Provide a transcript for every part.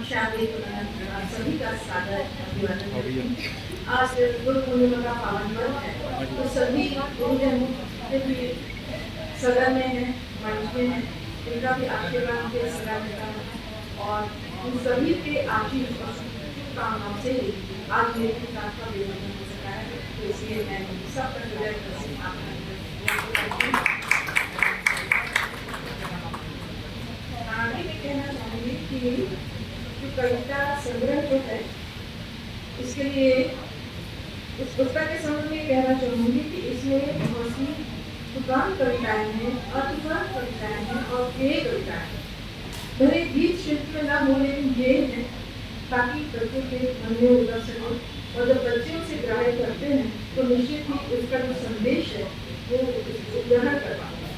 सभी का स्वागत अभिवादन। आज गुरु पूर्णिमा का पावन पर्व है, तो सभी गुरुजन भी सदन में है, मंच में है, इनका भी आशीर्वाद के सदा मिलता है और उन सभी के आशीर्वाद और शुभकामनाओं से ही आज मेरे किताब का विमोचन हो सका है। तो इसलिए मैं सबका हृदय से आगे मैं कहना चाहूँगी कि जो कविता संग्रह जो है, इसके लिए उस पुस्तक के संबंध में कहना चाहूँगी कि इसमें बहुत सी दुकान कविताएं हैं, अतुकान कविताएं हैं और गेय कविताएं हैं। भले गीत शिल्प में ना हो, लेकिन गेय है ताकि बच्चों के मन में उतर सके, और जब बच्चे उसे ग्रहण करते हैं तो निश्चित ही उसका जो संदेश है वो ग्रहण कर पाते हैं।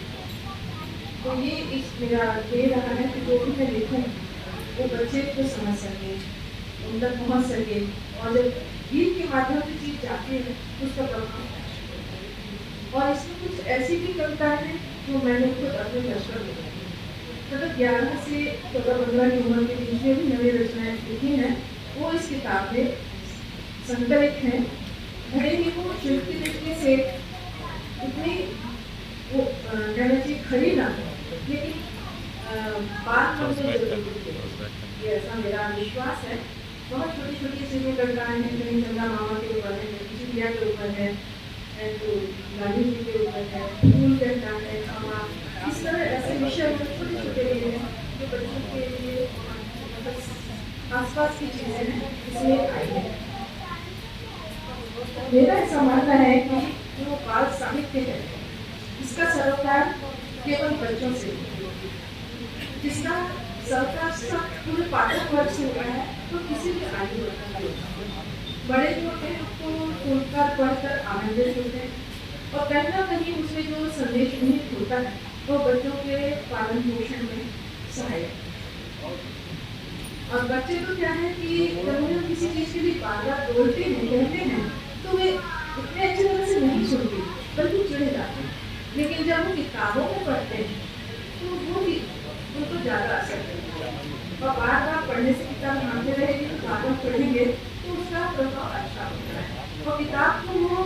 तो ये इस मेरा ये रहा है कि जो भी मैं लिखूँ वो बच्चे को समझ सके, उन तक पहुँच सके, और जब गीत के माध्यम से चीज जाती है तो उसका प्रभाव। और इसमें कुछ ऐसी भी कविताएं हैं जो मैंने खुद अपने दर्शक मतलब 11 से 14-15 की उम्र के बीच में भी नवी रचनाएं लिखी हैं, वो इस किताब में संकलित हैं। भले ही वो शिल्प की दृष्टि से इतनी वो कहना चाहिए खड़ी ना हो, लेकिन बात ऐसा मेरा विश्वास है। बहुत छोटी छोटी सी कविताएं हैं, कहीं चंदा मामा के ऊपर है, किसी प्रिया के ऊपर है, तो गांधी जी के ऊपर है, फूल कहता है, इस तरह ऐसे विषय छोटे छोटे हैं जो बच्चों के लिए आसपास की चीजें हैं इसमें आई है। मेरा ऐसा मानना है कि जो बाल साहित्य है इसका सरोकार केवल बच्चों से, जिसका सरोकार पूरे पाठक वर्ग से हुआ है, तो किसी भी आयु वर्ग का बड़े जो होते हैं उसको सुनकर पढ़कर आनंदित होते हैं, और कहीं ना कहीं उसमें जो संदेश निहित होता है वो बच्चों के पालन पोषण में सहायक। और बच्चे तो क्या है कि जब उन्हें किसी चीज के लिए बार बार बोलते हैं, कहते हैं, तो वे इतने अच्छी तरह से नहीं सुनते बल्कि चिढ़ जाते हैं। लेकिन जब वो किताबों में पढ़ते हैं तो वो भी उनको ज़्यादा असर करता है, और बार बार पढ़ने से किताब मानते रहेंगे तो बार बार पढ़ेंगे तो उसका प्रभाव अच्छा होता है। और किताब को वो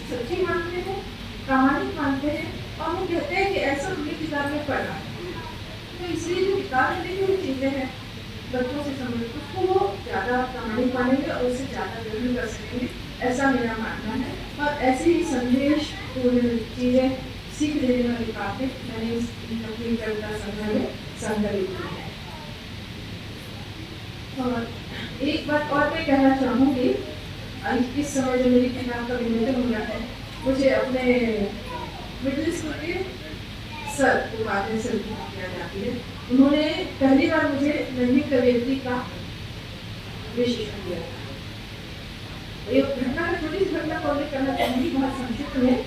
सच्ची मानते हैं, प्रामाणिक मानते हैं, और वो कहते हैं कि ऐसा हमने किताब में पढ़ा। तो इसलिए जो किताब में लिखी हुई चीज़ें हैं बच्चों से समझ उसको वो ज़्यादा प्रामाणिक मानेंगे और उससे ज़्यादा ग्रहण कर सकेंगे, ऐसा मेरा मानना है। और ऐसे ही संदेश चीज़ें सीख देने वाली बातें मैंने इस अपनी कविता संग्रह में संकलित की है। और एक बात और मैं कहना चाहूँगी, इस समय जो मेरी किताब का विमोचन हो रहा है, मुझे अपने मिडिल स्कूल के सर को बातें से किया जाती है। उन्होंने पहली बार मुझे नन्ही कवियत्री का विशेषण दिया था। एक घटना में छोटी सी घटना को करना चाहूँगी बहुत संक्षिप्त में,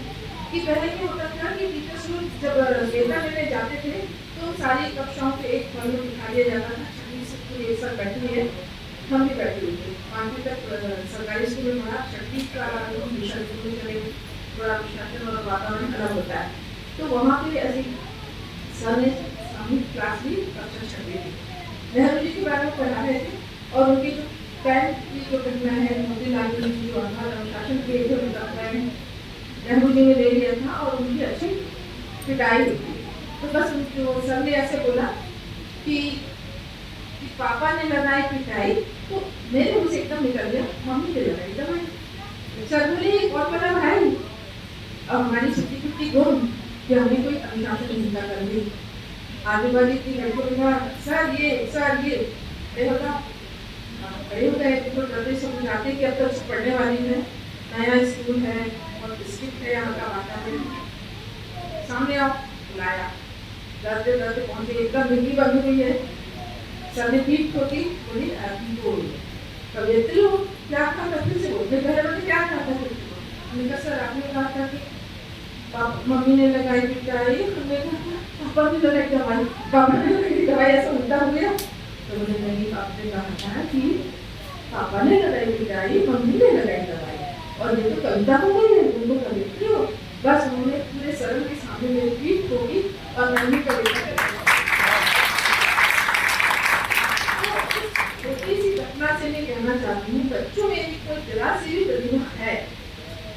कि पहले ये होता था कि टीचर्स लोग जब डेटा लेने जाते थे तो सारी कक्षाओं के एक फल में दिखा दिया जाता था, छठी एक साथ बैठी है, हम भी बैठे हुए थे। 5वीं तक सरकारी स्कूल में पढ़ा, 6वीं का मिशन स्कूल में बड़ा अनुशासन और वातावरण अलग होता है। तो वहाँ पे ऐसी सर ने सामूहिक क्लास भी कक्षा 6वीं थी, नेहरू जी के बारे में पढ़ा रहे थे, और उनकी जो पैंट की जो घटना है, मोतीलाल जी की जो अनुशासन के जो नेहरू जी ने ले लिया था और उनकी अच्छी पिटाई हुई थी। तो बस उनको सर ने ऐसे बोला कि पापा ने लगाई पिटाई, तो मेरे मुझे एकदम निकल गया, मम्मी ने लगाई दवाई। सर बोले और बड़ा भाई, अब हमारी छुट्टी गुम कि हमने कोई अनुशासन निंदा कर दी। आगे वाली थी लड़कों ने कहा सर ये होगा खड़े हो गए, तो डरते समझाते कि अब तक तो पढ़ने वाली है, नया स्कूल है और स्ट्रिक्ट है यहाँ का वातावरण, सामने आप बुलाया, डरते डरते पहुँचे, एकदम बिल्ली बंद हुई है। सर ने पीठ ठोकी, बोली आपकी बोल कवियत्री हो, क्या कहा था फिर से बोलते, घर वाले क्या कहा था फिर? हमने कहा सर आपने कहा था कि मम्मी ने लगाई पिटाई, हमने कहा पापा ने लगाई दवाई, पापा ने लगाई दवाई, ऐसा उल्टा हो गया। तो बोले नहीं, आपने कहा था कि पापा ने लगाई पिटाई, मम्मी ने लगाई दवाई, और ये तो कविता हो गई है, तुमको कवियत्री हो। बस उन्होंने पूरे सरल के सामने मेरी पीठ ठोकी और मैंने कविता कहना चाहती हूँ, बच्चों में यदि कोई जरा सी भी प्रतिभा है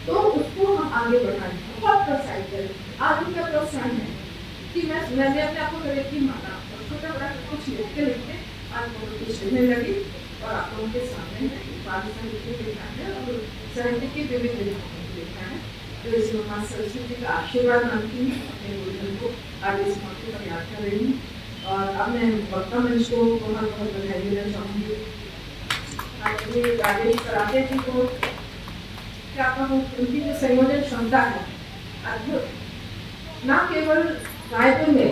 तो उसको हम आगे बढ़ाएं, बहुत प्रोत्साहित करें। आज उनका प्रोत्साहन है कि मैंने अपने आप को करेक्टिव माना और छोटा बड़ा कुछ लिखते लिखते आज कुछ लिखने लगी और आप लोगों के सामने लिखा है और साहित्य के विभिन्न लिखा है। तो इस माँ सरस्वती का आशीर्वाद मानती हूँ, अपने गुरुजन को आज इस मौके पर याद कर रही हूँ और अपने वक्ता मंच को बहुत बहुत बधाई देना चाहूँगी। आज राजेश कराटे जी को क्या कहूँ, उनकी जो संयोजन क्षमता है अद्भुत, न केवल रायपुर में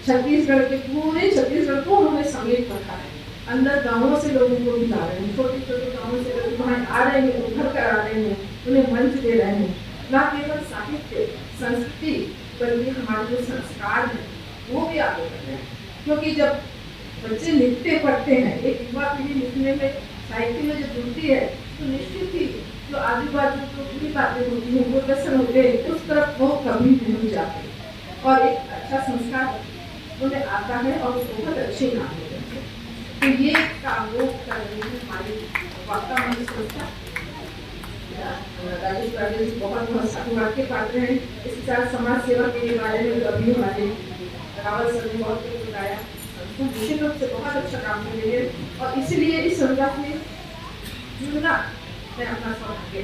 छत्तीसगढ़ के पूरे छत्तीसगढ़ को उन्होंने संगीत रखा है। अंदर गांवों से लोगों को भी ला रहे हैं, छोटे छोटे गांवों से लोग वहाँ आ रहे हैं, उभर कर आ रहे हैं, उन्हें मंच दे रहे हैं। न केवल साहित्य संस्कृति बल्कि हमारे जो संस्कार हैं वो भी आगे बढ़ रहे हैं, क्योंकि जब बच्चे लिखते पढ़ते हैं, एक युवा पीढ़ी लिखने में साहित्य में जब जुड़ती है तो निश्चित ही जो आजू बाजू जो पूरी बातें होती हैं वो दर्शन होते हैं, उस तरफ वो कभी नहीं जाते और एक अच्छा संस्कार उन्हें आता है और बहुत अच्छे नाम होते हैं। तो ये काम वो कर रही है हमारी वार्ता मंच संस्था। राजेश पाटिल जी बहुत बहुत साधुवाद के पात्र हैं। इसके साथ समाज सेवा के बारे में अभी हमारे रावत सर ने बहुत कुछ बताया, निश्चित रूप से बहुत अच्छा काम कर रही है और इसीलिए इस संस्था में जुड़ना मैं अपना सौभाग्य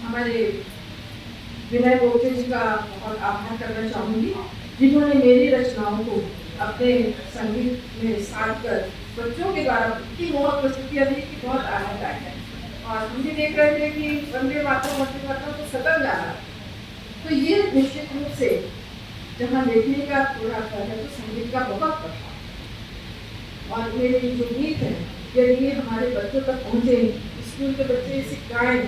हमारे विनय गोपे जी का बहुत आभार करना चाहूँगी, जिन्होंने मेरी रचनाओं को अपने संगीत में साथ कर बच्चों के द्वारा इतनी बहुत प्रस्तुतियाँ दी कि बहुत आनंददायक है। और हम भी देख रहे थे कि वंदे मातरम तो सतत जा रहा, तो ये निश्चित रूप से जहाँ देखने का थोड़ा सा है तो संगीत का बहुत प्रभाव और मेरे जो गीत हैं यदि ये हमारे बच्चों तक पहुँचे, स्कूल के बच्चे इसे गाएं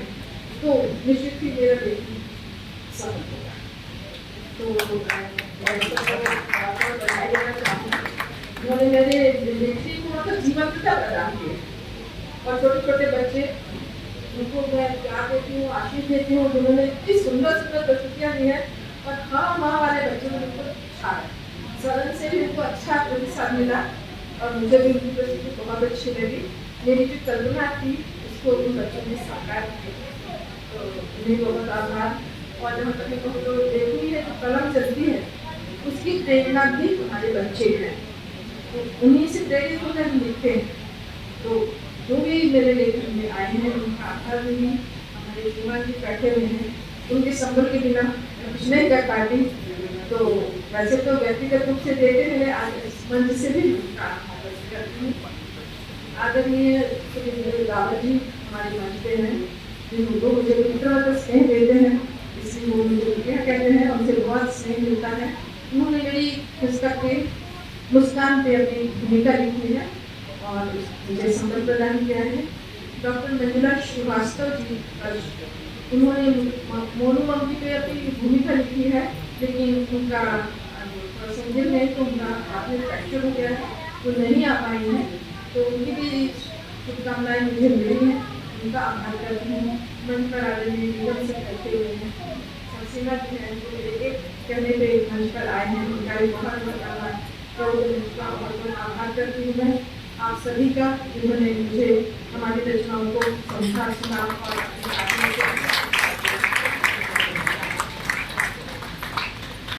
तो निश्चित ही मेरा बेटी सफल होगा। तो उन्होंने मेरे बेटी को मतलब जीवंतता प्रदान की और छोटे छोटे बच्चे उनको मैं प्यार देती हूँ, आशीष देती हूँ, जिन्होंने इतनी सुंदर सुंदर प्रस्तुतियाँ दी हैं और हाँ माँ वाले बच्चों ने उनको छा सदन से भी उनको अच्छा प्रतिसाद मिला और मुझे भी उनकी प्रस्तुति बहुत अच्छी लगी। मेरी जो कल्पना थी उसको उन बच्चों ने साकार किया, तो उन्हें बहुत आभार। और जहाँ तक तो देखी है जो कलम चलती है उसकी प्रेरणा भी हमारे बच्चे हैं, तो उन्हीं से प्रेरित होकर हम लिखते हैं। तो जो भी मेरे लेखन में आए हैं उनका आभार भी हमारे युवा जी बैठे हुए हैं, उनके संबल के बिना कुछ नहीं कर पाती। तो वैसे तो व्यक्तिगत रूप से देते हुए आज इस मंच से भी करती हूँ। आदरणीय श्री रावत जी हमारे मंच पे हैं, जिनको मुझे मित्रवत स्नेह देते हैं, इसलिए वो मुझे क्या कहते हैं, उनसे बहुत स्नेह मिलता है। उन्होंने मेरी पुस्तक में मुस्कान पे अपनी भूमिका लिखी है और मुझे संबल प्रदान किया है। डॉक्टर मंजुला श्रीवास्तव जी उन्होंने मोनू मंगी पे अपनी भूमिका लिखी है, लेकिन उनका संजय में तो उनका आपने फ्रैक्चर हो गया है, वो नहीं आ पाई हैं, तो उनकी भी शुभकामनाएं मुझे मिली हैं, उनका आभार करती हूँ। मंच पर आदरणीय निगम से बैठे हुए हैं, सीमा जी हैं जो एक कहने पे मंच पर आए हैं, उनका भी बहुत बहुत आभार। तो उनका बहुत आभार करती हूँ मैं आप सभी का, जिन्होंने मुझे हमारी रचनाओं को समझा सुना और